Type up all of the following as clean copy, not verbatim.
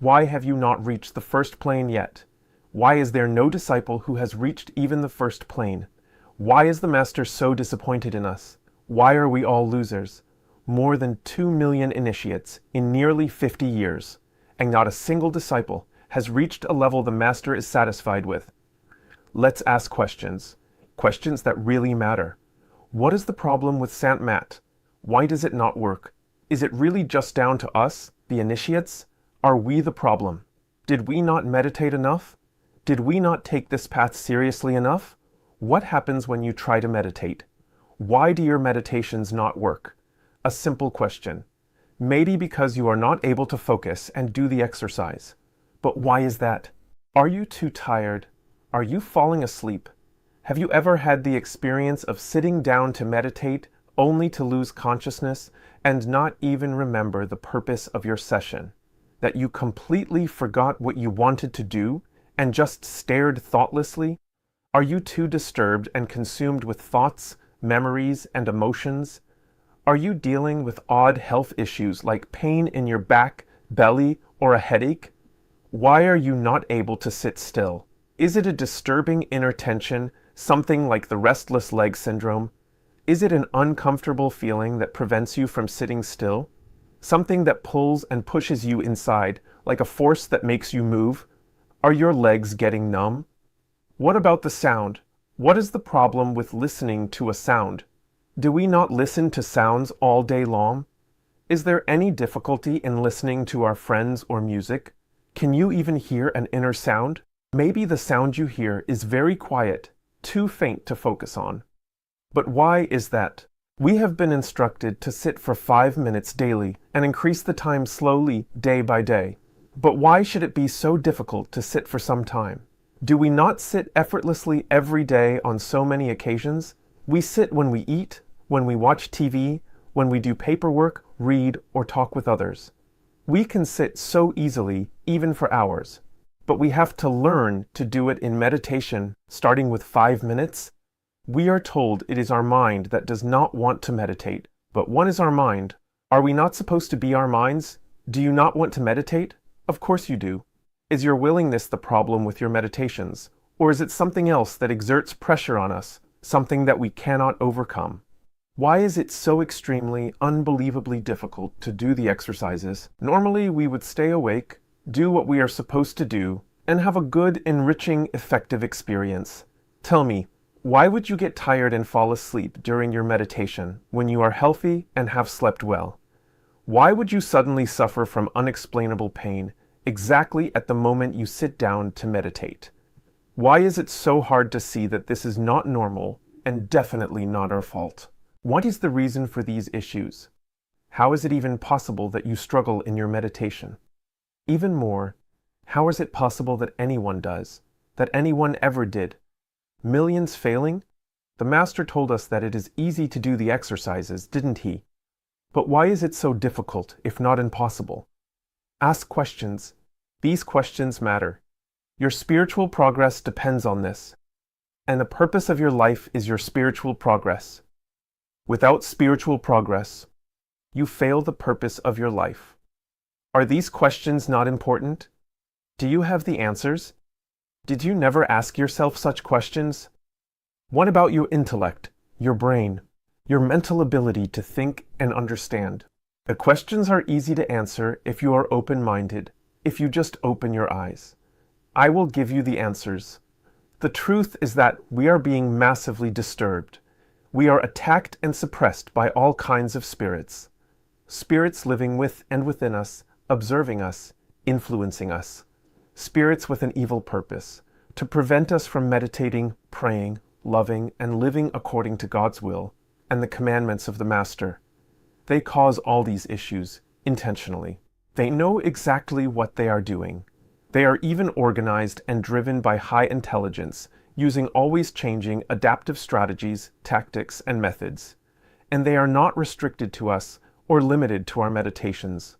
Why have you not reached the first plane yet? Why is there no disciple who has reached even the first plane? Why is the Master so disappointed in us? Why are we all losers? More than 2 million initiates in nearly 50 years, and not a single disciple has reached a level the Master is satisfied with. Let's ask questions. Questions that really matter. What is the problem with Sant Mat? Why does it not work? Is it really just down to us, the initiates? Are we the problem? Did we not meditate enough? Did we not take this path seriously enough? What happens when you try to meditate? Why do your meditations not work? A simple question. Maybe because you are not able to focus and do the exercise. But why is that? Are you too tired? Are you falling asleep? Have you ever had the experience of sitting down to meditate only to lose consciousness and not even remember the purpose of your session? That you completely forgot what you wanted to do and just stared thoughtlessly? Are you too disturbed and consumed with thoughts, memories, and emotions? Are you dealing with odd health issues like pain in your back, belly, or a headache? Why are you not able to sit still? Is it a disturbing inner tension, something like the restless leg syndrome? Is it an uncomfortable feeling that prevents you from sitting still? Something that pulls and pushes you inside, like a force that makes you move? Are your legs getting numb? What about the sound? What is the problem with listening to a sound? Do we not listen to sounds all day long? Is there any difficulty in listening to our friends or music? Can you even hear an inner sound? Maybe the sound you hear is very quiet, too faint to focus on. But why is that? We have been instructed to sit for 5 minutes daily and increase the time slowly day by day. But why should it be so difficult to sit for some time? Do we not sit effortlessly every day on so many occasions? We sit when we eat, when we watch TV, when we do paperwork, read, or talk with others. We can sit so easily, even for hours. But we have to learn to do it in meditation, starting with 5 minutes. We are told it is our mind that does not want to meditate. But what is our mind? Are we not supposed to be our minds? Do you not want to meditate? Of course you do. Is your willingness the problem with your meditations? Or is it something else that exerts pressure on us, something that we cannot overcome? Why is it so extremely, unbelievably difficult to do the exercises? Normally we would stay awake, do what we are supposed to do, and have a good, enriching, effective experience. Tell me, why would you get tired and fall asleep during your meditation when you are healthy and have slept well? Why would you suddenly suffer from unexplainable pain exactly at the moment you sit down to meditate? Why is it so hard to see that this is not normal and definitely not our fault? What is the reason for these issues? How is it even possible that you struggle in your meditation? Even more, how is it possible that anyone does, that anyone ever did? Millions failing? The Master told us that it is easy to do the exercises, didn't he? But why is it so difficult, if not impossible? Ask questions. These questions matter. Your spiritual progress depends on this. And the purpose of your life is your spiritual progress. Without spiritual progress, you fail the purpose of your life. Are these questions not important? Do you have the answers? Did you never ask yourself such questions? What about your intellect, your brain, your mental ability to think and understand? The questions are easy to answer if you are open-minded, if you just open your eyes. I will give you the answers. The truth is that we are being massively disturbed. We are attacked and suppressed by all kinds of spirits. Spirits living with and within us, observing us, influencing us. Spirits with an evil purpose, to prevent us from meditating, praying, loving, and living according to God's will and the commandments of the Master. They cause all these issues, intentionally. They know exactly what they are doing. They are even organized and driven by high intelligence, using always changing adaptive strategies, tactics, and methods. And they are not restricted to us or limited to our meditations.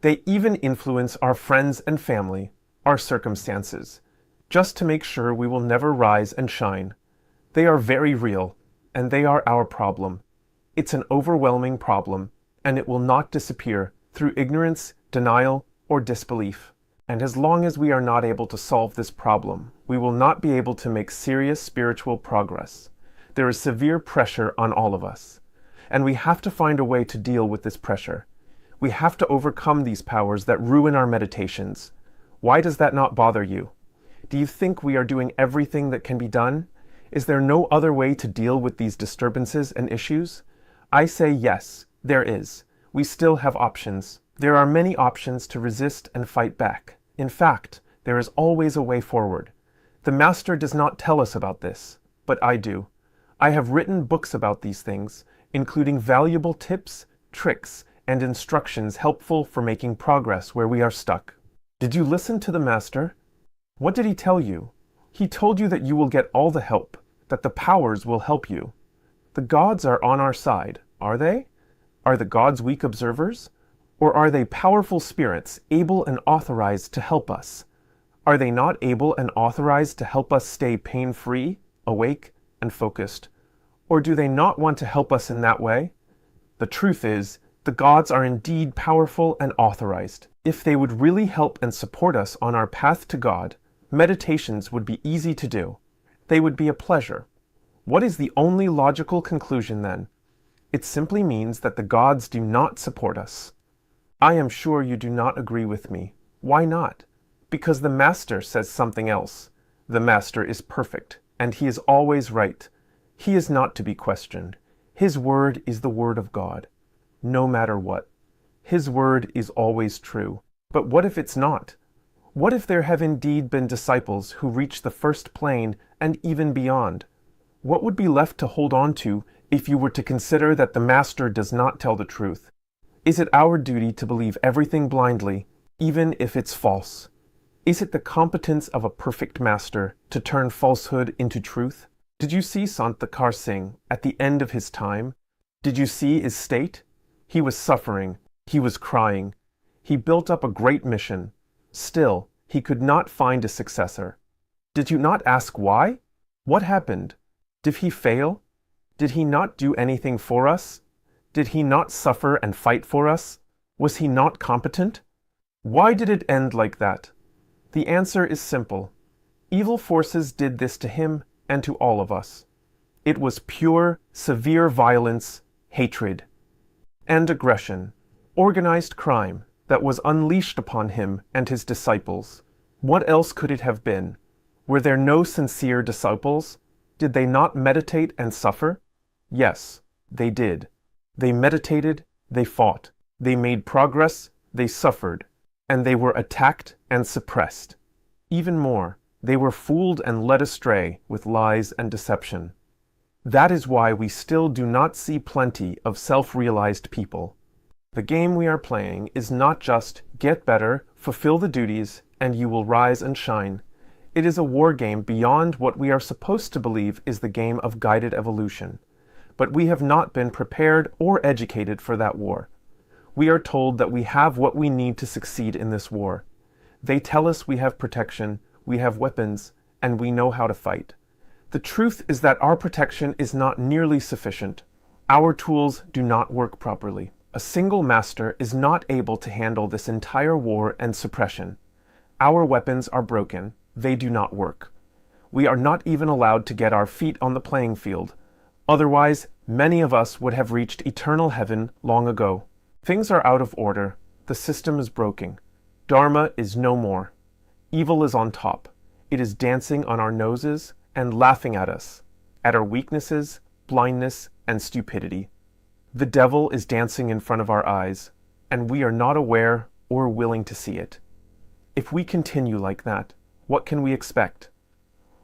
They even influence our friends and family, our circumstances, just to make sure we will never rise and shine. They are very real, and they are our problem. It's an overwhelming problem, and it will not disappear through ignorance, denial, or disbelief. And as long as we are not able to solve this problem, we will not be able to make serious spiritual progress. There is severe pressure on all of us, and we have to find a way to deal with this pressure. We have to overcome these powers that ruin our meditations. Why does that not bother you? Do you think we are doing everything that can be done? Is there no other way to deal with these disturbances and issues? I say yes, there is. We still have options. There are many options to resist and fight back. In fact, there is always a way forward. The Master does not tell us about this, but I do. I have written books about these things, including valuable tips, tricks, and instructions helpful for making progress where we are stuck. Did you listen to the Master? What did he tell you? He told you that you will get all the help, that the powers will help you. The gods are on our side, are they? Are the gods weak observers? Or are they powerful spirits, able and authorized to help us? Are they not able and authorized to help us stay pain-free, awake, and focused? Or do they not want to help us in that way? The truth is, the gods are indeed powerful and authorized. If they would really help and support us on our path to God, meditations would be easy to do. They would be a pleasure. What is the only logical conclusion then? It simply means that the gods do not support us. I am sure you do not agree with me. Why not? Because the Master says something else. The Master is perfect, and he is always right. He is not to be questioned. His word is the word of God, no matter what. His word is always true. But what if it's not? What if there have indeed been disciples who reached the first plane and even beyond? What would be left to hold on to if you were to consider that the Master does not tell the truth? Is it our duty to believe everything blindly, even if it's false? Is it the competence of a perfect Master to turn falsehood into truth? Did you see Sant Singh at the end of his time? Did you see his state? He was suffering. He was crying. He built up a great mission. Still, he could not find a successor. Did you not ask why? What happened? Did he fail? Did he not do anything for us? Did he not suffer and fight for us? Was he not competent? Why did it end like that? The answer is simple. Evil forces did this to him and to all of us. It was pure, severe violence, hatred, and aggression, organized crime that was unleashed upon him and his disciples. What else could it have been? Were there no sincere disciples? Did they not meditate and suffer? Yes, they did. They meditated, they fought, they made progress, they suffered, and they were attacked and suppressed. Even more, they were fooled and led astray with lies and deception. That is why we still do not see plenty of self-realized people. The game we are playing is not just get better, fulfill the duties, and you will rise and shine. It is a war game beyond what we are supposed to believe is the game of guided evolution. But we have not been prepared or educated for that war. We are told that we have what we need to succeed in this war. They tell us we have protection, we have weapons, and we know how to fight. The truth is that our protection is not nearly sufficient. Our tools do not work properly. A single master is not able to handle this entire war and suppression. Our weapons are broken. They do not work. We are not even allowed to get our feet on the playing field. Otherwise, many of us would have reached eternal heaven long ago. Things are out of order. The system is broken. Dharma is no more. Evil is on top. It is dancing on our noses and laughing at us, at our weaknesses, blindness, and stupidity. The devil is dancing in front of our eyes, and we are not aware or willing to see it. If we continue like that, what can we expect?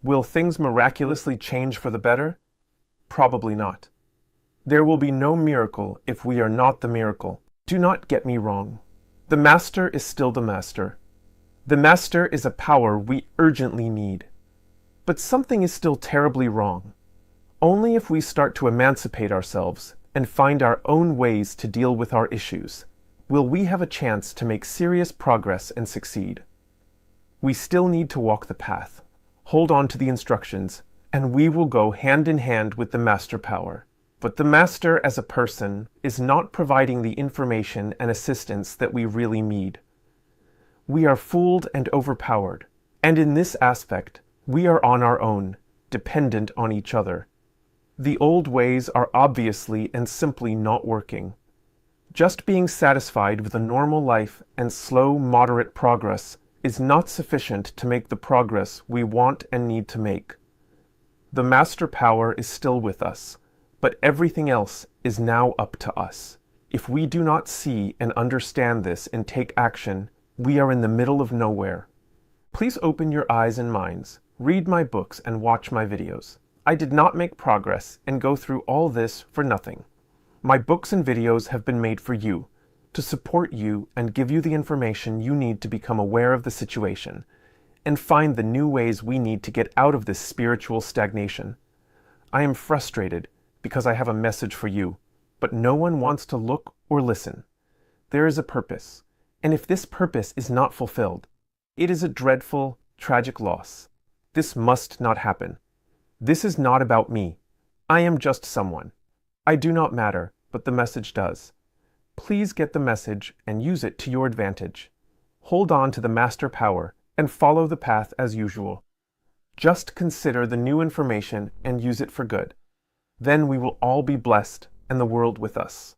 Will things miraculously change for the better? Probably not. There will be no miracle if we are not the miracle. Do not get me wrong. The Master is still the Master. The Master is a power we urgently need. But something is still terribly wrong. Only if we start to emancipate ourselves and find our own ways to deal with our issues will we have a chance to make serious progress and succeed. We still need to walk the path, hold on to the instructions, and we will go hand in hand with the Master power. But the Master as a person is not providing the information and assistance that we really need. We are fooled and overpowered, and in this aspect, we are on our own, dependent on each other. The old ways are obviously and simply not working. Just being satisfied with a normal life and slow, moderate progress is not sufficient to make the progress we want and need to make. The master power is still with us, but everything else is now up to us. If we do not see and understand this and take action, we are in the middle of nowhere. Please open your eyes and minds, read my books and watch my videos. I did not make progress and go through all this for nothing. My books and videos have been made for you, to support you and give you the information you need to become aware of the situation, and find the new ways we need to get out of this spiritual stagnation. I am frustrated because I have a message for you, but no one wants to look or listen. There is a purpose, and if this purpose is not fulfilled, it is a dreadful, tragic loss. This must not happen. This is not about me. I am just someone. I do not matter, but the message does. Please get the message and use it to your advantage. Hold on to the master power and follow the path as usual. Just consider the new information and use it for good. Then we will all be blessed and the world with us.